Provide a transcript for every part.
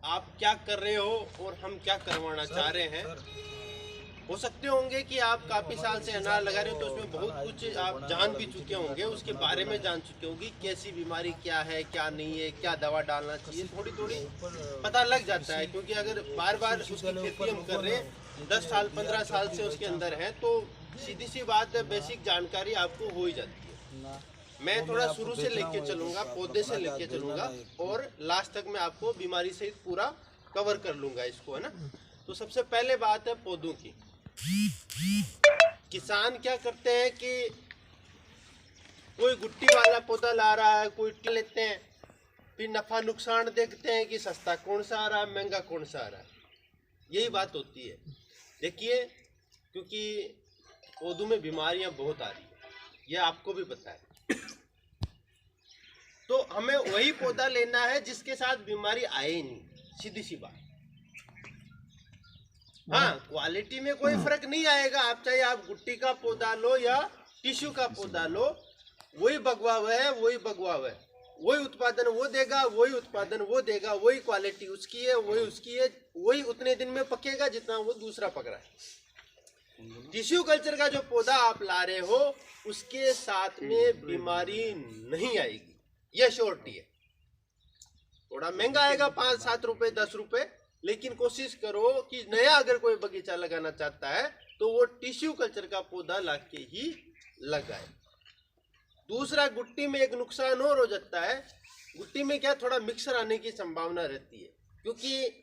आप क्या कर रहे हो और हम क्या करवाना चाह रहे हैं। हो सकते होंगे कि आप काफ़ी साल से अनार लगा रहे हो तो उसमें बहुत कुछ आप जान भी चुके होंगे, उसके बारे में जान चुके होंगे कैसी बीमारी क्या है क्या नहीं है, क्या दवा डालना चाहिए, थोड़ी थोड़ी पता लग जाता है। क्योंकि अगर बार बार उसकी खेती हम कर रहे हैं 10 साल 15 साल से उसके अंदर है तो सीधी सी बात है, बेसिक जानकारी आपको हो ही जाती है। मैं थोड़ा शुरू से लेके चलूँगा, पौधे से लेके चलूँगा और लास्ट तक मैं आपको बीमारी सहित पूरा कवर कर लूँगा इसको, है ना। तो सबसे पहले बात है पौधों की। किसान क्या करते हैं कि कोई गुट्टी वाला पौधा ला रहा है, कोई लेते हैं, फिर नफा नुकसान देखते हैं कि सस्ता कौन सा आ रहा है, महंगा कौन सा आ रहा है। यही बात होती है। देखिए, क्योंकि पौधों में बीमारियां बहुत आ रही है, यह आपको भी पता है। तो हमें वही पौधा लेना है जिसके साथ बीमारी आए ही नहीं, सीधी सी बात। हाँ, क्वालिटी में कोई फर्क नहीं आएगा, आप चाहे आप गुट्टी का पौधा लो या टिश्यू का पौधा लो, वही बगवा हुआ है, वही बगवा हुआ है, वही उत्पादन वो देगा, वही उत्पादन वो देगा, वही क्वालिटी उसकी है, वही उसकी है, वही उतने दिन में पकेगा जितना वो दूसरा पक रहा है। टिश्यू कल्चर का जो पौधा आप ला रहे हो उसके साथ में बीमारी नहीं आएगी, यह श्योरिटी है। थोड़ा महंगा आएगा, 5-7 रुपए 10 रुपए, लेकिन कोशिश करो कि नया अगर कोई बगीचा लगाना चाहता है तो वो टिश्यू कल्चर का पौधा लाके ही लगाए। दूसरा, गुट्टी में एक नुकसान और हो जाता है। गुट्टी में क्या, थोड़ा मिक्सर आने की संभावना रहती है, क्योंकि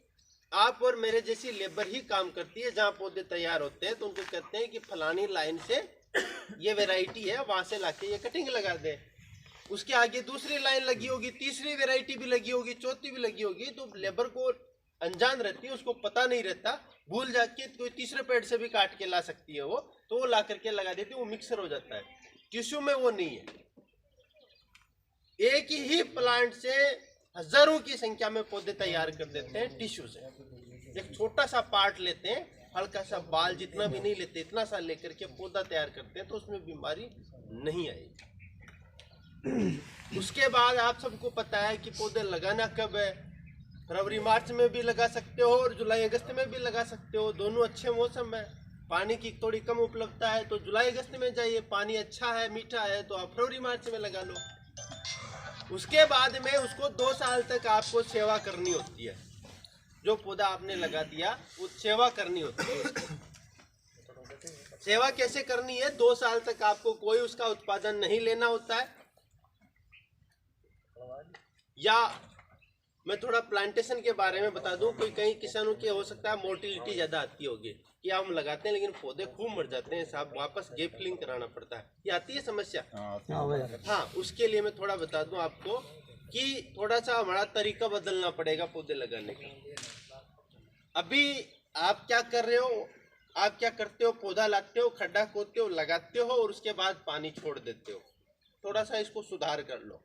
आप और मेरे जैसी लेबर ही काम करती है। जहाँ पौधे तैयार होते हैं तो उनको कहते हैं कि फलानी लाइन से ये वैरायटी है, वहां से लाके ये कटिंग लगा दे। उसके आगे दूसरी लाइन लगी होगी, तीसरी वैरायटी भी लगी होगी, चौथी भी लगी होगी, तो लेबर को अनजान रहती है, उसको पता नहीं रहता, भूल जाके कोई तीसरे पेड़ से भी काट के ला सकती है वो, तो वो ला करके लगा देती है, वो मिक्सर हो जाता है। टिश्यू में वो नहीं है। एक ही प्लांट से हजारों की संख्या में पौधे तैयार कर देते हैं टिश्यू से। एक छोटा सा पार्ट लेते हैं, हल्का सा बाल, जितना भी नहीं लेते, इतना सा लेकर के पौधा तैयार करते हैं, तो उसमें बीमारी नहीं आएगी। उसके बाद आप सबको पता है कि पौधे लगाना कब है। फरवरी मार्च में भी लगा सकते हो और जुलाई अगस्त में भी लगा सकते हो, दोनों अच्छे मौसम है। पानी की थोड़ी कम उपलब्धता है तो जुलाई अगस्त में जाइए, पानी अच्छा है, मीठा है, तो आप फरवरी मार्च में लगा लो। उसके बाद में उसको 2 साल तक आपको सेवा करनी होती है। जो पौधा आपने लगा दिया वो सेवा करनी होती है। सेवा कैसे करनी है, 2 साल तक आपको कोई उसका उत्पादन नहीं लेना होता है। या मैं थोड़ा प्लांटेशन के बारे में बता दूं, कोई कई किसानों के हो सकता है मोर्टिलिटी ज़्यादा आती होगी कि हम लगाते हैं लेकिन पौधे खूब मर जाते हैं साहब, वापस गैप फिलिंग कराना पड़ता है, ये आती है समस्या। हाँ, उसके लिए मैं थोड़ा बता दूं आपको कि थोड़ा सा हमारा तरीका बदलना पड़ेगा पौधे लगाने का। अभी आप क्या कर रहे हो, आप क्या करते हो, पौधा लाते हो, खड्डा खोदते हो, लगाते हो और उसके बाद पानी छोड़ देते हो। थोड़ा सा इसको सुधार कर लो।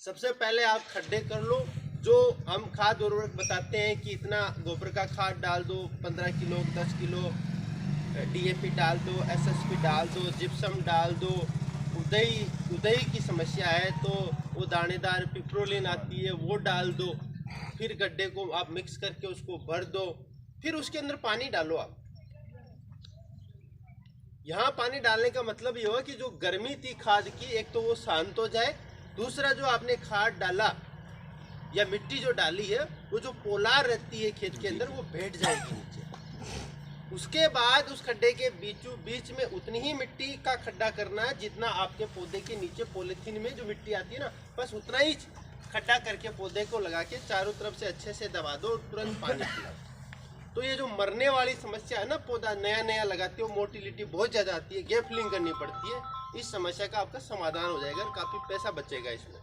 सबसे पहले आप खड्डे कर लो। जो हम खाद उर्वरक बताते हैं कि इतना गोबर का खाद डाल दो, 15 किलो 10 किलो DAP डाल दो, SSP डाल दो, जिप्सम डाल दो। उदई की समस्या है तो वो दानेदार पिप्रोलिन आती है, वो डाल दो। फिर गड्ढे को आप मिक्स करके उसको भर दो, फिर उसके अंदर पानी डालो। आप यहाँ पानी डालने का मतलब ये हुआ कि जो गर्मी थी खाद की, एक तो वो शांत हो जाए, दूसरा जो आपने खाद डाला या मिट्टी जो डाली है वो जो पोलार रहती है खेत के अंदर वो बैठ जाएगी नीचे। उसके बाद उस खड्डे के बीचों बीच में उतनी ही मिट्टी का खड्डा करना है जितना आपके पौधे के नीचे पॉलीथीन में जो मिट्टी आती है ना, बस उतना ही खड्डा करके पौधे को लगा के चारों तरफ से अच्छे से दबा दो और तुरंत पानी पिलाओ। तो ये जो मरने वाली समस्या है ना, पौधा नया नया लगाते हो, मोटिलिटी बहुत ज़्यादा आती है, गैप फिलिंग करनी पड़ती है, इस समस्या का आपका समाधान हो जाएगा और काफ़ी पैसा बचेगा इसमें।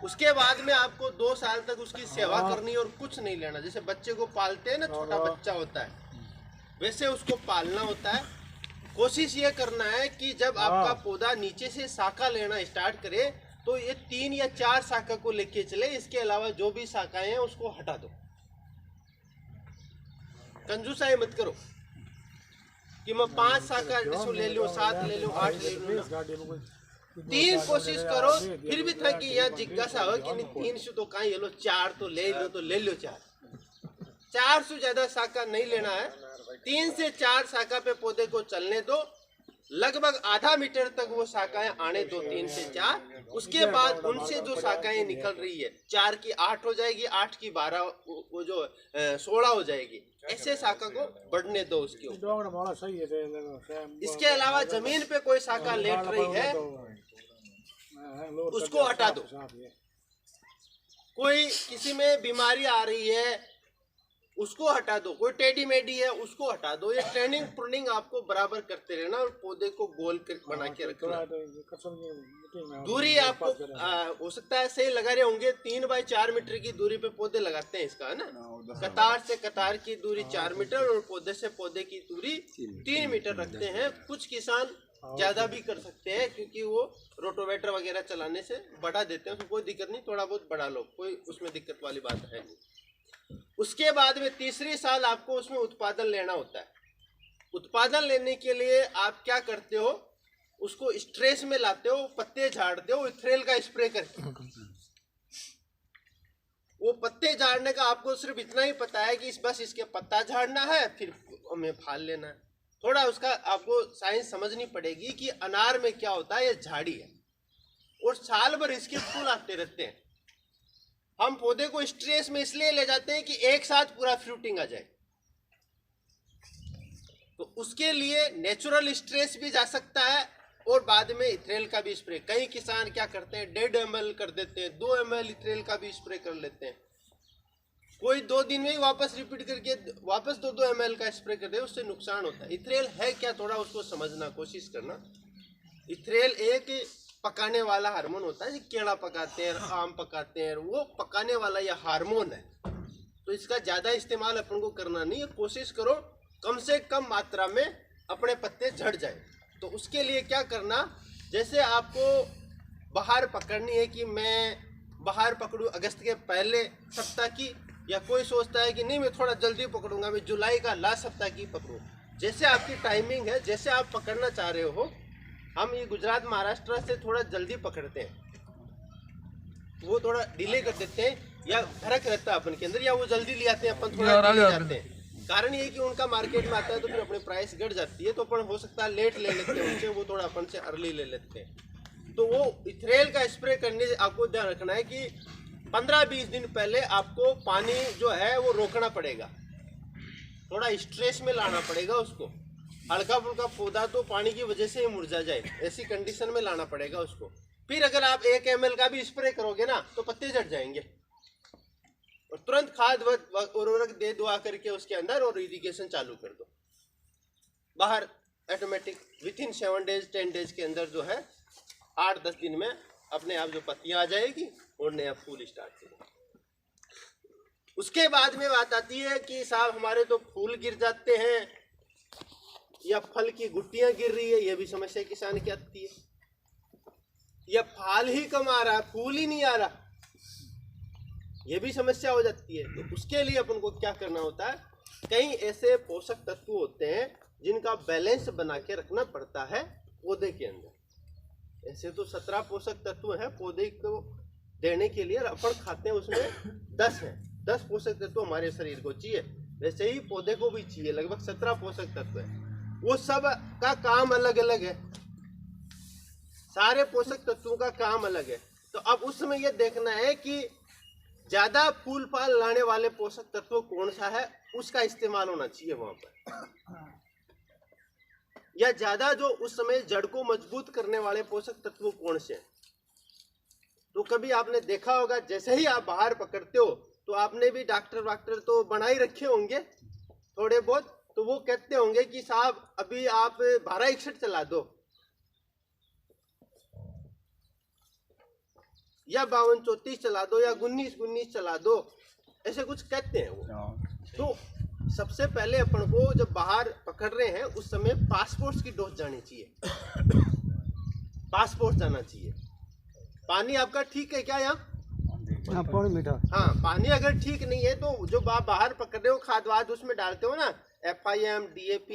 उसके बाद में आपको 2 साल तक उसकी सेवा करनी और कुछ नहीं लेना। जैसे बच्चे को पालते हैं ना, छोटा बच्चा होता है, वैसे उसको पालना होता है। कोशिश ये करना है कि जब आपका पौधा नीचे से शाखा लेना स्टार्ट करे तो ये 3 या 4 शाखा को लेके चले, इसके अलावा जो भी शाखाएं हैं उसको हटा दो। कंजूसाई मत करो कि मैं 5 शाखा ले लूं, 7 ले लूं, 8 ले लूं। तीन कोशिश करो फिर भी था कि यहाँ जिज्ञासा हो कि नहीं 300 तो कहाँ, ये लो 4 तो ले लो, तो ले लो 4 से ज्यादा शाखा नहीं लेना है। 3 से 4 शाखा पे पौधे को चलने दो, लगभग आधा मीटर तक वो शाखाएं आने दो 3 से 4। उसके बाद उनसे जो शाखाएं निकल रही है 4 की 8 हो जाएगी, 8 की 12, वो जो 16 हो जाएगी। ऐसे शाखा को बढ़ने दो उसके ऊपर। इसके अलावा जमीन पे कोई शाखा लेट रही है उसको हटा दो। कोई किसी में बीमारी आ रही है उसको हटा दो। कोई टेढ़ी मेढ़ी है उसको हटा दो। ये ट्रेनिंग प्रूनिंग आपको बराबर करते रहना और पौधे को गोल कर बना के रखना। दूरी आपको हो सकता है सही लगा रहे होंगे 3 बाई 4 मीटर की दूरी पे पौधे लगाते हैं इसका, है ना। कतार से कतार की दूरी 4 मीटर और पौधे से पौधे की दूरी 3 मीटर रखते हैं। कुछ किसान ज्यादा भी कर सकते हैं क्योंकि वो रोटोवेटर वगैरह चलाने से बढ़ा देते हैं, उसमें कोई दिक्कत नहीं, थोड़ा बहुत बढ़ा लो, कोई उसमें दिक्कत वाली बात है नहीं। उसके बाद में तीसरी साल आपको उसमें उत्पादन लेना होता है। उत्पादन लेने के लिए आप क्या करते हो, उसको स्ट्रेस में लाते हो, पत्ते झाड़ते हो इथ्रेल का स्प्रे करके। वो पत्ते झाड़ने का आपको सिर्फ इतना ही पता है कि बस इसके पत्ता झाड़ना है, फिर हमें फाल लेना है। थोड़ा उसका आपको साइंस समझनी पड़ेगी कि अनार में क्या होता है, ये झाड़ी है और साल भर इसके फूल आते रहते हैं। हम पौधे को स्ट्रेस में इसलिए ले जाते हैं कि एक साथ पूरा फ्रूटिंग आ जाए, तो उसके लिए नेचुरल स्ट्रेस भी जा सकता है और बाद में इथ्रेल का भी स्प्रे। कई किसान क्या करते हैं 1.5 ml कर देते हैं, 2 ml इथ्रेल का भी स्प्रे कर लेते हैं। कोई 2 दिन में ही वापस रिपीट करके वापस 2 ml का स्प्रे कर दे, उससे नुकसान होता है। इथ्रेल है क्या, थोड़ा उसको समझना कोशिश करना। इथ्रेल एक पकाने वाला हार्मोन होता है, केला पकाते हैं, आम पकाते हैं, वो पकाने वाला यह हार्मोन है। तो इसका ज़्यादा इस्तेमाल अपन को करना नहीं है। कोशिश करो कम से कम मात्रा में अपने पत्ते झड़ जाए। तो उसके लिए क्या करना, जैसे आपको बाहर पकड़नी है कि मैं बाहर पकड़ूँ अगस्त के पहले सप्ताह की, या कोई सोचता है कि नहीं मैं थोड़ा जल्दी पकड़ूंगा, मैं जुलाई का लास्ट सप्ताह की पकड़ूँ। जैसे आपकी टाइमिंग है, जैसे आप पकड़ना चाह रहे हो। हम ये गुजरात महाराष्ट्र से थोड़ा जल्दी पकड़ते हैं, वो थोड़ा डिले कर देते हैं, या फर्क रहता है अपन के अंदर, या वो जल्दी ले आते हैं, अपन थोड़ा डिले जाते हैं। कारण ये कि उनका मार्केट में आता है तो फिर अपने प्राइस घट जाती है, तो अपन हो सकता है लेट ले लेते हैं उनसे, वो थोड़ा अपन से अर्ली ले लेते हैं। तो वो इथ्रेल का स्प्रे करने से आपको ध्यान रखना है कि 15-20 दिन पहले आपको पानी जो है वो रोकना पड़ेगा, थोड़ा स्ट्रेस में लाना पड़ेगा उसको। हल्का फुल्का पौधा तो पानी की वजह से ही मुरझा जाए, ऐसी कंडीशन में लाना पड़ेगा उसको। फिर अगर आप 1 ml का भी स्प्रे करोगे ना तो पत्ते झड़ जाएंगे, और तुरंत खाद उर्वरक दे दो आकर के उसके अंदर और इरिगेशन चालू कर दो। बाहर ऑटोमेटिक विथिन 7 डेज 10 डेज के अंदर जो है 8-10 दिन में अपने आप जो पत्तियां आ जाएगी और नया फूल स्टार्ट करेगा। उसके बाद में बात आती है कि साहब हमारे तो फूल गिर जाते हैं या फल की गुट्टियां गिर रही है, यह भी समस्या किसान की आती है। या फल ही कम आ रहा है, फूल ही नहीं आ रहा, यह भी समस्या हो जाती है। तो उसके लिए अपन को क्या करना होता है, कई ऐसे पोषक तत्व होते हैं जिनका बैलेंस बना के रखना पड़ता है पौधे के अंदर। ऐसे तो 17 पोषक तत्व हैं पौधे को देने के लिए, अपन खाते हैं उसमें 10 हैं। 10 पोषक तत्व हमारे शरीर को चाहिए, वैसे ही पौधे को भी चाहिए। लगभग 17 पोषक तत्व है, वो सब का काम अलग अलग है, सारे पोषक तत्वों का काम अलग है। तो अब उसमें यह देखना है कि ज्यादा फूल फल लाने वाले पोषक तत्व कौन सा है, उसका इस्तेमाल होना चाहिए वहां पर। या ज्यादा जो उस समय जड़ को मजबूत करने वाले पोषक तत्व कौन से हैं। तो कभी आपने देखा होगा जैसे ही आप बाहर पकड़ते हो तो आपने भी डॉक्टर तो बना ही रखे होंगे थोड़े बहुत, तो वो कहते होंगे कि साहब अभी आप 1261 चला दो या 5234 चला दो या 1919 चला दो, ऐसे कुछ कहते हैं वो। तो सबसे पहले अपन को जब बाहर पकड़ रहे हैं उस समय पासपोर्ट की डोज जानी चाहिए, पासपोर्ट जाना चाहिए। पानी आपका ठीक है क्या यहाँ? हाँ, पानी अगर ठीक नहीं है तो जो आप बाहर पकड़ रहे हो खाद वाद उसमें डालते हो ना, FIM DAP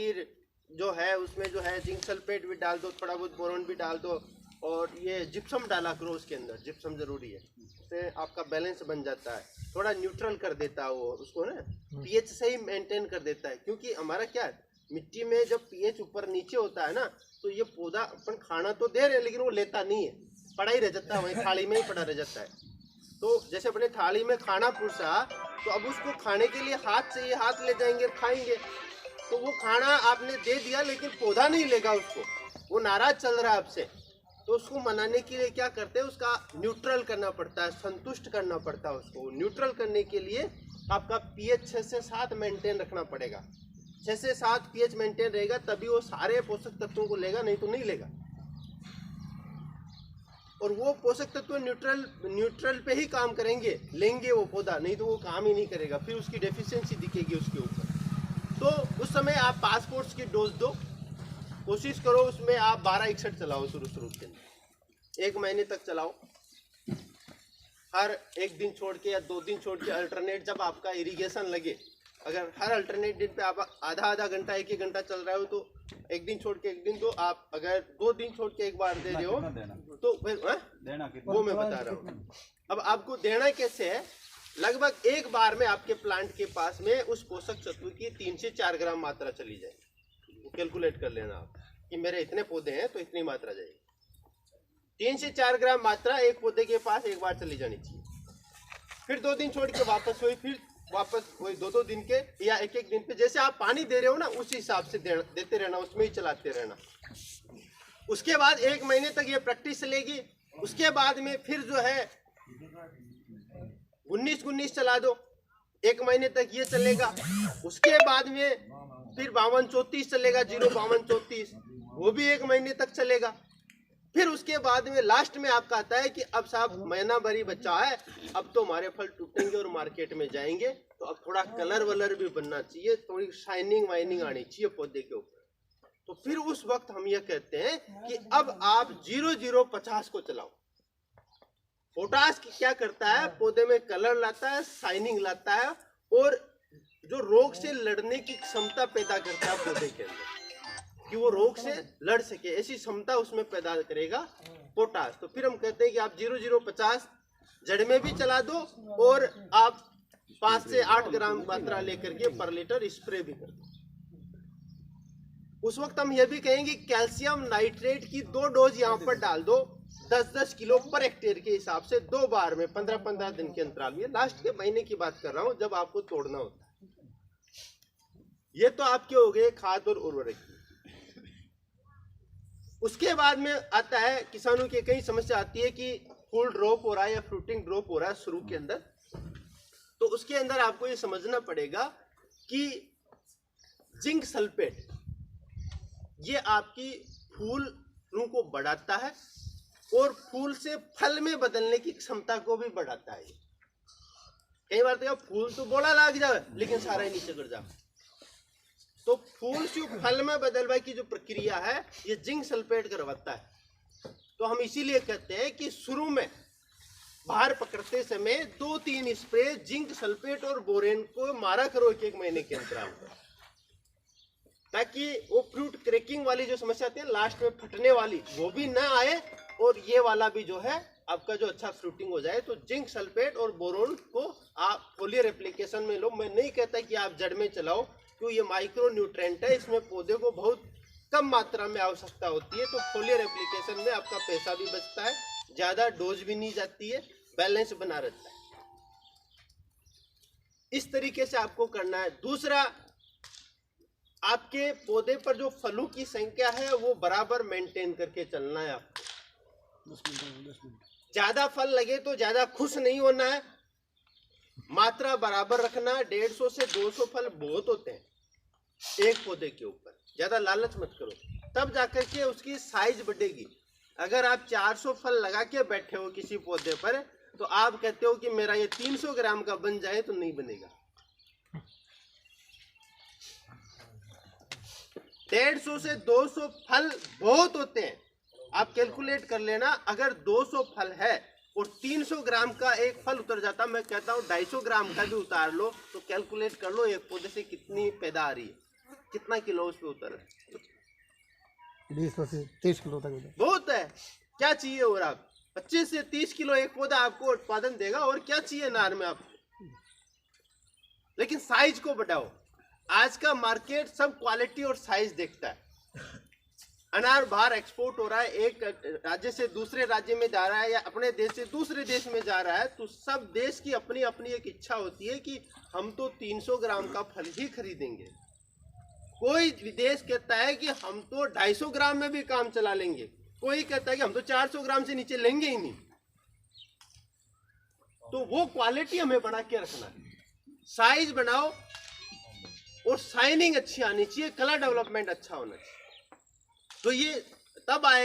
जो है उसमें जो है जिंक सल्फेट भी डाल दो, थोड़ा बहुत बोरोन भी डाल दो, और ये जिप्सम डाला करो उसके अंदर, जिप्सम जरूरी है, उससे आपका बैलेंस बन जाता है, थोड़ा न्यूट्रल कर देता है वो उसको ना, पीएच सही मेंटेन कर देता है। क्योंकि हमारा क्या है, मिट्टी में जब पीएच ऊपर नीचे होता है ना, तो ये पौधा अपन खाना तो दे रहे हैं लेकिन वो लेता नहीं है, पड़ा ही रह जाता है, वहीं थाली में ही पड़ा रह जाता है। तो जैसे अपने थाली में खाना पुरसा, तो अब उसको खाने के लिए हाथ से ये हाथ ले जाएंगे, खाएंगे, तो वो खाना आपने दे दिया लेकिन पौधा नहीं लेगा उसको, वो नाराज चल रहा है आपसे। तो उसको मनाने के लिए क्या करते हैं, उसका न्यूट्रल करना पड़ता है, संतुष्ट करना पड़ता है उसको। न्यूट्रल करने के लिए आपका पीएच 6 से 7 मेंटेन रखना पड़ेगा। 6 से 7 पीएच मेंटेन रहेगा तभी वो सारे पोषक तत्वों को लेगा, नहीं तो नहीं लेगा। और वो पोषक तत्व न्यूट्रल पे ही काम करेंगे, लेंगे वो पौधा, नहीं तो वो काम ही नहीं करेगा, फिर उसकी डेफिशिएंसी दिखेगी उसके ऊपर। तो उस समय आप पासपोर्ट्स की डोज दो, कोशिश करो उसमें आप 1261 चलाओ शुरू के, 1 महीने तक चलाओ, हर 1 दिन छोड़ के या 2 दिन छोड़ के अल्टरनेट, जब आपका इरिगेशन लगे, अगर हर अल्टरनेट दिन पे आप आधा घंटा 1 घंटा चल रहा हो तो 1 दिन छोड़ के 1 दिन दो, आप अगर 2 दिन छोड़ के 1 बार दे रहे हो तो फिर देना वो मैं बता रहा हूँ। अब आपको देना कैसे है, लगभग 1 बार में आपके प्लांट के पास में उस पोषक तत्व की 3 से 4 ग्राम मात्रा चली जाए। कैलकुलेट कर लेना आप कि मेरे इतने पौधे हैं तो इतनी मात्रा जाएगी, 3 से 4 ग्राम मात्रा एक पौधे के पास 1 बार चली जानी चाहिए। फिर 2 दिन छोड़ के वापस हुई, फिर वापस वही 2-2 दिन के या 1-1 दिन पे, जैसे आप पानी दे रहे हो ना उस हिसाब से देते रहना, उसमें ही चलाते रहना। उसके बाद 1 महीने तक ये प्रैक्टिस चलेगी। उसके बाद में फिर जो है 19-19 चला दो, 1 महीने तक ये चलेगा। उसके बाद में फिर 52-34 चलेगा, 0-52-34, वो भी 1 महीने तक चलेगा। फिर उसके बाद में लास्ट में आपका आता है कि अब साहब महीना भर ही बचा है, अब तो हमारे फल टूटेंगे और मार्केट में जाएंगे, तो अब थोड़ा कलर वलर भी बनना चाहिए, थोड़ी शाइनिंग वाइनिंग आनी चाहिए पौधे के ऊपर। तो फिर उस वक्त हम ये कहते हैं कि अब आप 0050 को चलाओ। पोटाश क्या करता है, पौधे में कलर लाता है, शाइनिंग लाता है और जो रोग से लड़ने की क्षमता पैदा करता है पौधे के अंदर, कि वो रोग से लड़ सके, ऐसी क्षमता उसमें पैदा करेगा पोटाश। तो फिर हम कहते हैं कि आप 0050 जड़ में भी चला दो और आप 5 से 8 ग्राम मात्रा लेकर के पर लीटर स्प्रे भी कर दो। उस वक्त हम ये भी कहेंगे कैल्शियम नाइट्रेट की 2 डोज यहाँ पर डाल दो, 10-10 किलो पर हेक्टेयर के हिसाब से 2 बार में 15-15 दिन के अंतराल में। लास्ट के महीने की बात कर रहा हूँ जब आपको तोड़ना होता है। ये तो आपके हो गए खाद और उर्वरक। उसके बाद में आता है किसानों की कई समस्या आती है कि फूल ड्रॉप हो रहा है या फ्रूटिंग ड्रॉप हो रहा है शुरू के अंदर। तो उसके अंदर आपको ये समझना पड़ेगा कि जिंक सल्फेट ये आपकी फूलों को बढ़ाता है और फूल से फल में बदलने की क्षमता को भी बढ़ाता है। कई बार तो फूल तो बोला लाग जाए लेकिन सारा ही नीचे गिर जाए। तो फूल से फल में बदलने की जो प्रक्रिया है ये जिंक सल्फेट करवाता है। तो हम इसीलिए कहते हैं कि शुरू में बाहर पकड़ते समय 2-3 स्प्रे जिंक सल्फेट और बोरेन को मारा करो 1-1 महीने के अंतराल, ताकि वो फ्रूट क्रैकिंग वाली जो समस्या आती है लास्ट में फटने वाली वो भी ना आए और ये वाला भी जो है आपका जो अच्छा फ्रूटिंग हो जाए। तो जिंक सल्फेट और बोरोन को आप फोलियर एप्लीकेशन में लो। मैं नहीं कहता कि आप जड़ में चलाओ, क्यों ये माइक्रो न्यूट्रेंट है, इसमें पौधे को बहुत कम मात्रा में आवश्यकता होती है। तो फोलियर एप्लीकेशन में आपका पैसा भी बचता है, ज्यादा डोज भी नहीं जाती है, बैलेंस बना रहता है। इस तरीके से आपको करना है। दूसरा, आपके पौधे पर जो फलों की संख्या है वो बराबर मेंटेन करके चलना है आपको। ज्यादा फल लगे तो ज्यादा खुश नहीं होना है, मात्रा बराबर रखना। 150 से 200 फल बहुत होते हैं एक पौधे के ऊपर, ज्यादा लालच मत करो, तब जाकर के उसकी साइज बढ़ेगी। अगर आप 400 फल लगा के बैठे हो किसी पौधे पर तो आप कहते हो कि मेरा ये 300 ग्राम का बन जाए, तो नहीं बनेगा। 150 से 200 फल बहुत होते हैं। आप कैलकुलेट कर लेना, अगर 200 फल है और 300 ग्राम का एक फल उतर जाता, मैं कहता हूँ 250 ग्राम का भी उतार लो, तो कैलकुलेट कर लो एक पौधे से कितनी पैदा आ रही है, कितना किलो उस पे उतर है। 20 से 30 किलो तक बहुत है। क्या चाहिए और आप 25 से 30 किलो एक पौधा आपको उत्पादन देगा, और क्या चाहिए अनार में आपको। लेकिन साइज को बढ़ाओ। आज का मार्केट सब क्वालिटी और साइज देखता है। अनार बाहर एक्सपोर्ट हो रहा है, एक राज्य से दूसरे राज्य में जा रहा है या अपने देश से दूसरे देश में जा रहा है, तो सब देश की अपनी अपनी एक इच्छा होती है कि हम तो 300 ग्राम का फल ही खरीदेंगे। कोई विदेश कहता है कि हम तो 250 ग्राम में भी काम चला लेंगे, कोई कहता है कि हम तो 400 ग्राम से नीचे लेंगे ही नहीं। तो वो क्वालिटी हमें बना के रखना है, साइज बनाओ और शाइनिंग अच्छी आनी चाहिए, कलर डेवलपमेंट अच्छा होना चाहिए। तो ये तब आएगा